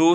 2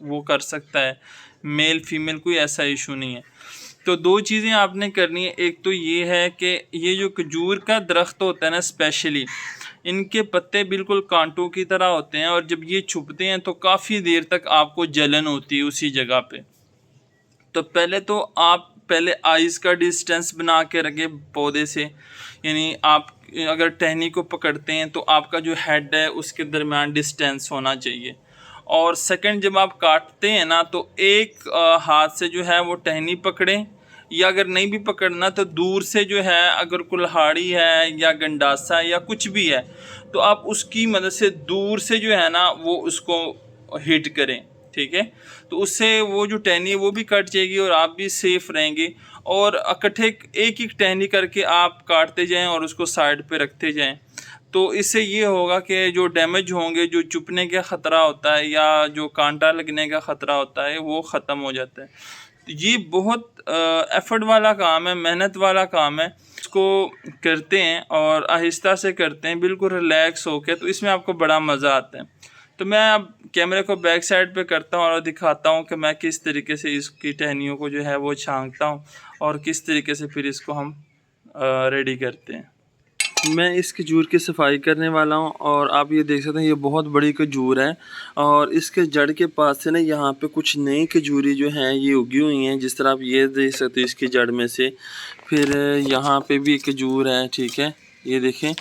وہ کر سکتا ہے، میل فیمیل کوئی ایسا ایشو نہیں ہے۔ تو دو چیزیں آپ نے کرنی ہے، ایک تو یہ ہے کہ یہ جو کھجور کا درخت ہوتا ہے نا اسپیشلی، ان کے پتے بالکل کانٹوں کی طرح ہوتے ہیں، اور جب یہ چھپتے ہیں تو کافی دیر تک آپ کو جلن ہوتی ہے اسی جگہ پہ۔ تو پہلے آئز کا ڈسٹینس بنا کے رکھیں پودے سے، یعنی آپ اگر ٹہنی کو پکڑتے ہیں تو آپ کا جو ہیڈ ہے اس کے درمیان ڈسٹینس ہونا چاہیے۔ اور سیکنڈ، جب آپ کاٹتے ہیں نا تو ایک ہاتھ سے جو ہے وہ ٹہنی پکڑیں، یا اگر نہیں بھی پکڑنا تو دور سے جو ہے، اگر کلہاڑی ہے یا گنڈاسا ہے یا کچھ بھی ہے تو آپ اس کی مدد سے دور سے جو ہے نا وہ اس کو ہٹ کریں، ٹھیک ہے؟ تو اس سے وہ جو ٹہنی ہے وہ بھی کٹ جائے گی اور آپ بھی سیف رہیں گے، اور اکٹھے ایک ایک ٹہنی کر کے آپ کاٹتے جائیں اور اس کو سائڈ پہ رکھتے جائیں۔ تو اس سے یہ ہوگا کہ جو ڈیمیج ہوں گے، جو چپنے کا خطرہ ہوتا ہے یا جو کانٹا لگنے کا خطرہ ہوتا ہے، وہ ختم ہو جاتا ہے۔ یہ بہت ایفرٹ والا کام ہے، محنت والا کام ہے، اس کو کرتے ہیں اور آہستہ سے کرتے ہیں بالکل ریلیکس ہو کے، تو اس میں آپ کو بڑا مزہ آتا ہے۔ تو میں اب کیمرے کو بیک سائڈ پہ کرتا ہوں اور دکھاتا ہوں کہ میں کس طریقے سے اس کی ٹہنیوں کو جو ہے وہ چھانکتا ہوں اور کس طریقے سے پھر اس کو ہم ریڈی کرتے ہیں۔ میں اس کھجور کی صفائی کرنے والا ہوں، اور آپ یہ دیکھ سکتے ہیں یہ بہت بڑی کھجور ہے، اور اس کے جڑ کے پاس سے نا یہاں پہ کچھ نئی کھجوری جو ہیں یہ اگی ہوئی ہیں، جس طرح آپ یہ دیکھ سکتے ہیں اس کی جڑ میں سے۔ پھر یہاں پہ بھی کھجور ہے، ٹھیک ہے؟ یہ دیکھیں،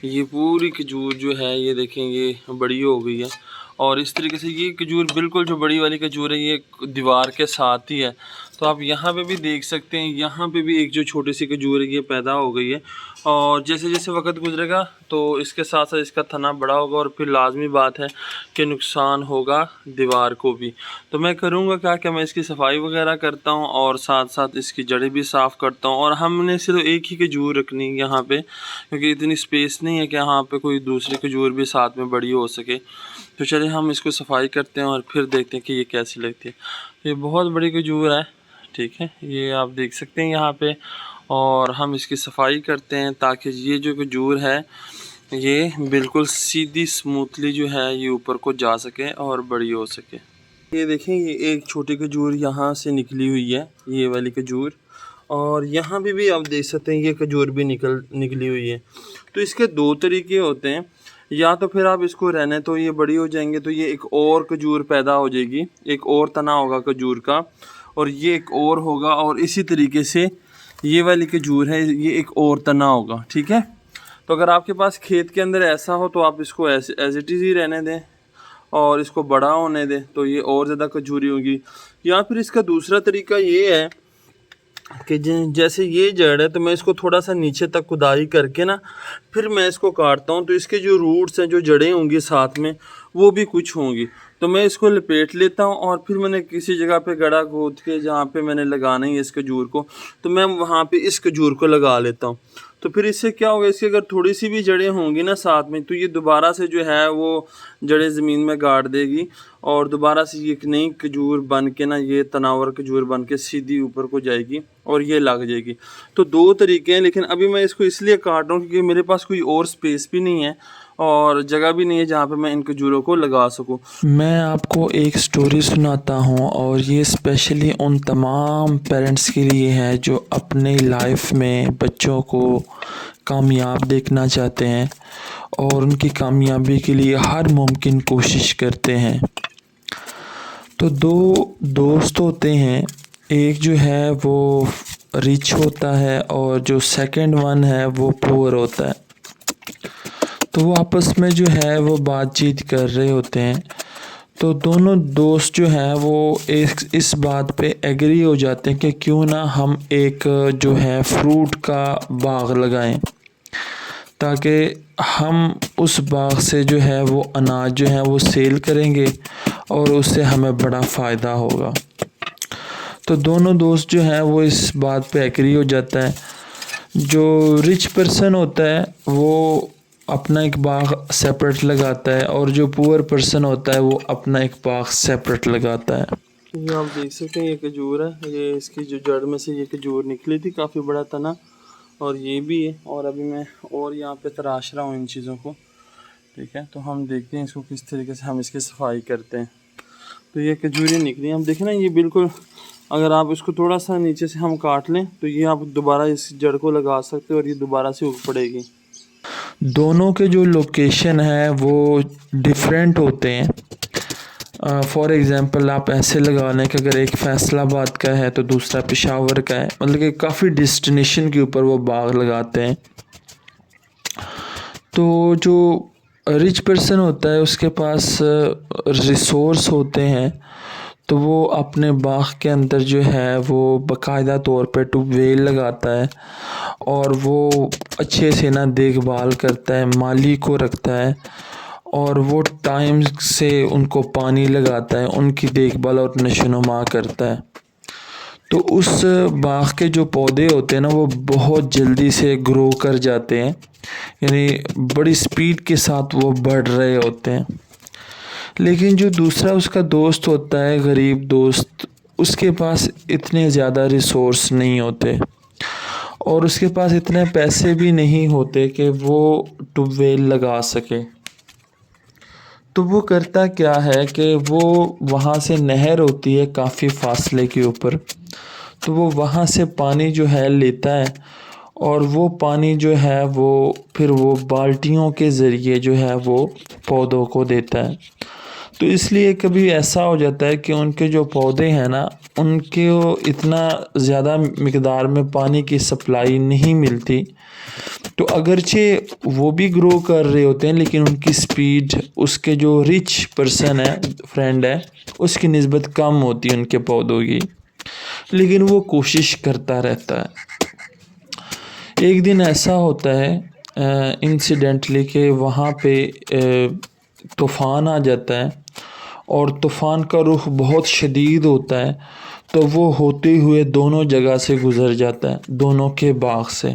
یہ پوری کھجور جو ہے یہ دیکھیں یہ بڑی ہو گئی ہے، اور اس طریقے سے یہ کھجور بالکل جو بڑی والی کھجور ہے یہ دیوار کے ساتھ ہی ہے۔ تو آپ یہاں پہ بھی دیکھ سکتے ہیں، یہاں پہ بھی ایک جو چھوٹی سی کھجور ہے یہ پیدا ہو گئی ہے، اور جیسے جیسے وقت گزرے گا تو اس کے ساتھ ساتھ اس کا تنا بڑا ہوگا، اور پھر لازمی بات ہے کہ نقصان ہوگا دیوار کو بھی۔ تو میں کروں گا کیا کہ میں اس کی صفائی وغیرہ کرتا ہوں اور ساتھ ساتھ اس کی جڑیں بھی صاف کرتا ہوں، اور ہم نے صرف ایک ہی کھجور رکھنی یہاں پہ، کیونکہ اتنی سپیس نہیں ہے کہ یہاں پہ کوئی دوسری کھجور بھی ساتھ میں بڑی ہو سکے۔ تو چلیں ہم اس کو صفائی کرتے ہیں اور پھر دیکھتے ہیں کہ یہ کیسی لگتی ہے۔ یہ بہت بڑی کھجور ہے، ٹھیک ہے؟ یہ آپ دیکھ سکتے ہیں یہاں پہ، اور ہم اس کی صفائی کرتے ہیں تاکہ یہ جو کھجور ہے یہ بالکل سیدھی سموتھلی جو ہے یہ اوپر کو جا سکے اور بڑی ہو سکے۔ یہ دیکھیں، یہ ایک چھوٹی کھجور یہاں سے نکلی ہوئی ہے، یہ والی کھجور، اور یہاں پہ بھی آپ دیکھ سکتے ہیں یہ کھجور بھی نکلی ہوئی ہے۔ تو اس کے دو طریقے ہوتے ہیں، یا تو پھر آپ اس کو رہنے تو یہ بڑی ہو جائیں گے تو یہ ایک اور کھجور پیدا ہو جائے گی، ایک اور تنا ہوگا کھجور کا، اور یہ ایک اور ہوگا، اور اسی طریقے سے یہ والی کھجور ہے یہ ایک اور تنا ہوگا، ٹھیک ہے؟ تو اگر آپ کے پاس کھیت کے اندر ایسا ہو تو آپ اس کو ایز اٹ از ہی رہنے دیں اور اس کو بڑا ہونے دیں، تو یہ اور زیادہ کھجوری ہوگی۔ یا پھر اس کا دوسرا طریقہ یہ ہے کہ جیسے یہ جڑ ہے تو میں اس کو تھوڑا سا نیچے تک کھدائی کر کے نا پھر میں اس کو کاٹتا ہوں، تو اس کے جو روٹس ہیں، جو جڑیں ہوں گی ساتھ میں، وہ بھی کچھ ہوں گی، تو میں اس کو لپیٹ لیتا ہوں، اور پھر میں نے کسی جگہ پہ گڑھا کھود کے جہاں پہ میں نے لگانا ہے اس کھجور کو، تو میں وہاں پہ اس کھجور کو لگا لیتا ہوں۔ تو پھر اس سے کیا ہوگا، اس کی اگر تھوڑی سی بھی جڑیں ہوں گی نا ساتھ میں، تو یہ دوبارہ سے جو ہے وہ جڑیں زمین میں گاڑ دے گی، اور دوبارہ سے یہ ایک نئی کھجور بن کے نا یہ تناور کھجور بن کے سیدھی اوپر کو جائے گی اور یہ لگ جائے گی۔ تو دو طریقے ہیں، لیکن ابھی میں اس کو اس لیے کاٹ رہا ہوں کیونکہ میرے پاس کوئی اور سپیس بھی نہیں ہے اور جگہ بھی نہیں ہے جہاں پہ میں ان کھجوروں کو لگا سکوں۔ میں آپ کو ایک سٹوری سناتا ہوں، اور یہ اسپیشلی ان تمام پیرنٹس کے لیے ہے جو اپنے لائف میں بچوں کو کامیاب دیکھنا چاہتے ہیں اور ان کی کامیابی کے لیے ہر ممکن کوشش کرتے ہیں۔ تو دو دوست ہوتے ہیں، ایک جو ہے وہ ریچ ہوتا ہے اور جو سیکنڈ ون ہے وہ پور ہوتا ہے۔ تو وہ آپس میں جو ہے وہ بات چیت کر رہے ہوتے ہیں، تو دونوں دوست جو ہیں وہ اس بات پہ ایگری ہو جاتے ہیں کہ کیوں نہ ہم ایک جو ہے فروٹ کا باغ لگائیں، تاکہ ہم اس باغ سے جو ہے وہ اناج جو ہے وہ سیل کریں گے اور اس سے ہمیں بڑا فائدہ ہوگا۔ تو دونوں دوست جو ہیں وہ اس بات پہ ایگری ہو جاتا ہے۔ جو رچ پرسن ہوتا ہے وہ اپنا ایک باغ سیپریٹ لگاتا ہے، اور جو پور پرسن ہوتا ہے وہ اپنا ایک باغ سیپریٹ لگاتا ہے۔ یہ آپ دیکھ سکتے ہیں یہ کھجور ہے، یہ اس کی جو جڑ میں سے یہ کھجور نکلی تھی، کافی بڑا تنا، اور یہ بھی ہے، اور ابھی میں اور یہاں پہ تراش رہا ہوں ان چیزوں کو، ٹھیک ہے؟ تو ہم دیکھتے ہیں اس کو کس طریقے سے ہم اس کی صفائی کرتے ہیں۔ تو یہ کھجوریں نکلی. ہم دیکھیں نا یہ بالکل اگر آپ اس کو تھوڑا سا نیچے سے ہم کاٹ لیں تو یہ آپ دوبارہ اس جڑ کو لگا سکتے اور یہ دوبارہ سے اگ پڑے گی. دونوں کے جو لوکیشن ہے وہ ڈیفرینٹ ہوتے ہیں. فار ایگزامپل آپ ایسے لگا لیں کہ اگر ایک فیصل آباد کا ہے تو دوسرا پشاور کا ہے, مطلب کہ کافی ڈسٹینیشن کے اوپر وہ باغ لگاتے ہیں. تو جو رچ پرسن ہوتا ہے اس کے پاس ریسورس ہوتے ہیں تو وہ اپنے باغ کے اندر جو ہے وہ باقاعدہ طور پہ ٹیوب ویل لگاتا ہے اور وہ اچھے سے نا دیکھ بھال کرتا ہے, مالی کو رکھتا ہے اور وہ ٹائم سے ان کو پانی لگاتا ہے, ان کی دیکھ بھال اور نشو و نما کرتا ہے. تو اس باغ کے جو پودے ہوتے ہیں نا وہ بہت جلدی سے گرو کر جاتے ہیں, یعنی بڑی سپیڈ کے ساتھ وہ بڑھ رہے ہوتے ہیں. لیکن جو دوسرا اس کا دوست ہوتا ہے, غریب دوست, اس کے پاس اتنے زیادہ ریسورس نہیں ہوتے اور اس کے پاس اتنے پیسے بھی نہیں ہوتے کہ وہ ٹیوب ویل لگا سکے. تو وہ کرتا کیا ہے کہ وہ وہاں سے نہر ہوتی ہے کافی فاصلے کے اوپر, تو وہ وہاں سے پانی جو ہے لیتا ہے اور وہ پانی جو ہے وہ پھر وہ بالٹیوں کے ذریعے جو ہے وہ پودوں کو دیتا ہے. تو اس لیے کبھی ایسا ہو جاتا ہے کہ ان کے جو پودے ہیں نا ان کو اتنا زیادہ مقدار میں پانی کی سپلائی نہیں ملتی, تو اگرچہ وہ بھی گرو کر رہے ہوتے ہیں لیکن ان کی سپیڈ اس کے جو رچ پرسن ہے, فرینڈ ہے, اس کی نسبت کم ہوتی ہے ان کے پودوں کی. لیکن وہ کوشش کرتا رہتا ہے. ایک دن ایسا ہوتا ہے انسیڈنٹلی کہ وہاں پہ طوفان آ جاتا ہے اور طوفان کا رخ بہت شدید ہوتا ہے, تو وہ ہوتے ہوئے دونوں جگہ سے گزر جاتا ہے, دونوں کے باغ سے.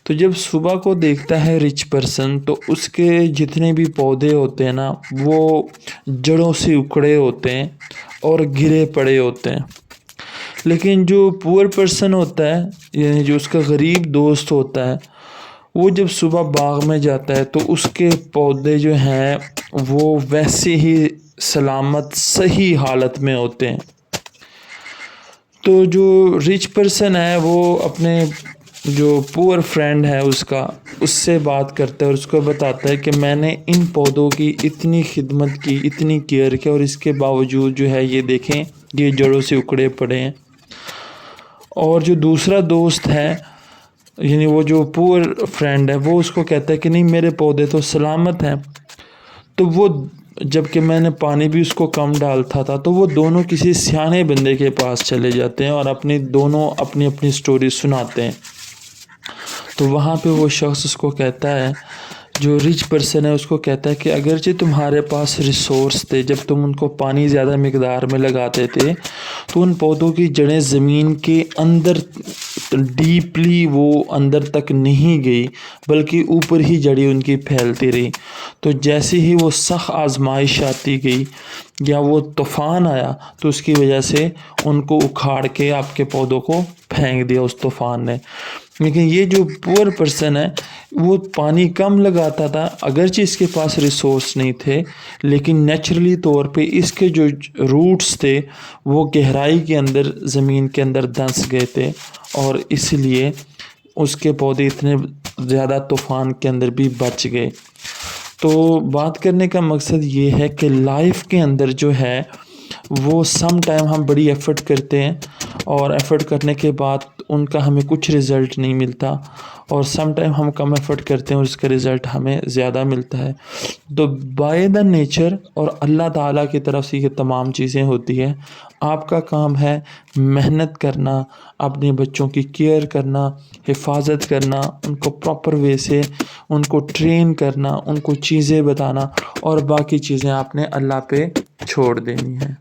تو جب صبح کو دیکھتا ہے رچ پرسن تو اس کے جتنے بھی پودے ہوتے ہیں نا وہ جڑوں سے اکھڑے ہوتے ہیں اور گرے پڑے ہوتے ہیں. لیکن جو پور پرسن ہوتا ہے, یعنی جو اس کا غریب دوست ہوتا ہے, وہ جب صبح باغ میں جاتا ہے تو اس کے پودے جو ہیں وہ ویسے ہی سلامت صحیح حالت میں ہوتے ہیں. تو جو رچ پرسن ہے وہ اپنے جو پور فرینڈ ہے اس سے بات کرتا ہے اور اس کو بتاتا ہے کہ میں نے ان پودوں کی اتنی خدمت کی, اتنی کیئر کی, اور اس کے باوجود جو ہے یہ دیکھیں یہ جڑوں سے اکھڑے پڑے ہیں. اور جو دوسرا دوست ہے, یعنی وہ جو پور فرینڈ ہے, وہ اس کو کہتا ہے کہ نہیں میرے پودے تو سلامت ہیں. تو وہ جب کہ میں نے پانی بھی اس کو کم ڈالتا تھا, تو وہ دونوں کسی سیانے بندے کے پاس چلے جاتے ہیں اور دونوں اپنی سٹوری سناتے ہیں. تو وہاں پہ وہ شخص اس کو کہتا ہے, جو رچ پرسن ہے اس کو کہتا ہے کہ اگرچہ تمہارے پاس ریسورس تھے, جب تم ان کو پانی زیادہ مقدار میں لگاتے تھے تو ان پودوں کی جڑیں زمین کے اندر ڈیپلی وہ اندر تک نہیں گئی بلکہ اوپر ہی جڑیں ان کی پھیلتی رہی. تو جیسے ہی وہ سخت آزمائش آتی گئی یا وہ طوفان آیا تو اس کی وجہ سے ان کو اکھاڑ کے آپ کے پودوں کو پھینک دیا اس طوفان نے. لیکن یہ جو پور پرسن ہے وہ پانی کم لگاتا تھا, اگرچہ اس کے پاس ریسورس نہیں تھے, لیکن نیچرلی طور پہ اس کے جو روٹس تھے وہ گہرائی کے اندر زمین کے اندر دھنس گئے تھے اور اس لیے اس کے پودے اتنے زیادہ طوفان کے اندر بھی بچ گئے. تو بات کرنے کا مقصد یہ ہے کہ لائف کے اندر جو ہے وہ سم ٹائم ہم بڑی ایفرٹ کرتے ہیں اور ایفرٹ کرنے کے بعد ان کا ہمیں کچھ رزلٹ نہیں ملتا, اور سم ٹائم ہم کم ایفرٹ کرتے ہیں اور اس کا رزلٹ ہمیں زیادہ ملتا ہے. تو بائی دا نیچر اور اللہ تعالیٰ کی طرف سے یہ تمام چیزیں ہوتی ہیں. آپ کا کام ہے محنت کرنا, اپنے بچوں کی کیئر کرنا, حفاظت کرنا, ان کو پراپر وے سے ان کو ٹرین کرنا, ان کو چیزیں بتانا, اور باقی چیزیں آپ نے اللہ پہ چھوڑ دینی ہیں.